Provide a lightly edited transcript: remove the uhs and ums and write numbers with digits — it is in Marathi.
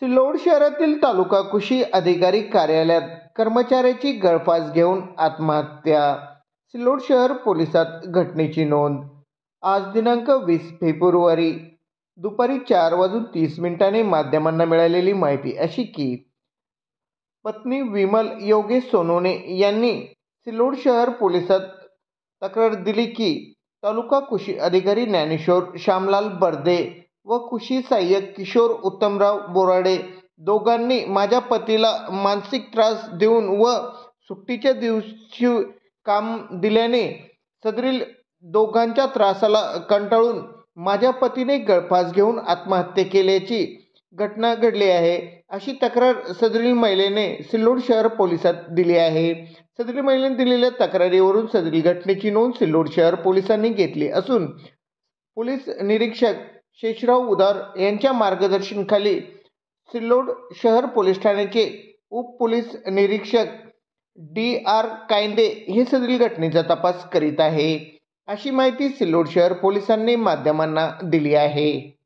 सिल्लोड शहरातील तालुका कृषी अधिकारी कार्यालयात कर्मचाऱ्याची गळफास घेऊन आत्महत्या. सिल्लोड शहर पोलिसात घटनेची नोंद. आज दिनांक 20 फेब्रुवारी दुपारी 4:30 माध्यमांना मिळालेली माहिती अशी की पत्नी विमल योगेश सोनवणे यांनी सिल्लोड शहर पोलिसात तक्रार दिली की तालुका कृषी अधिकारी ज्ञानेश्वर श्यामलाल बर्दे व कृषी सहाय्यक किशोर उत्तमराव बोराडे दोघांनी माझ्या पतीला मानसिक त्रास देऊन व सुट्टीच्या दिवशी काम दिल्याने सदरील दोघांच्या त्रासाला कंटाळून माझ्या पतीने गळफास घेऊन आत्महत्या केल्याची घटना घडली आहे, अशी तक्रार सदरील महिलेने सिल्लोड शहर पोलिसात दिली आहे. सदरील महिलेने दिलेल्या तक्रारीवरून सदरील घटनेची नोंद सिल्लोड शहर पोलिसांनी घेतली असून पोलीस निरीक्षक शेषराव उदार यांच्या मार्गदर्शनाखाली सिल्लोड शहर पोलीस ठाण्याचे उपपोलीस निरीक्षक DR कायंदे हे सदरील घटनेचा तपास करीत आहे, अशी माहिती सिल्लोड शहर पोलिसांनी माध्यमांना दिली आहे.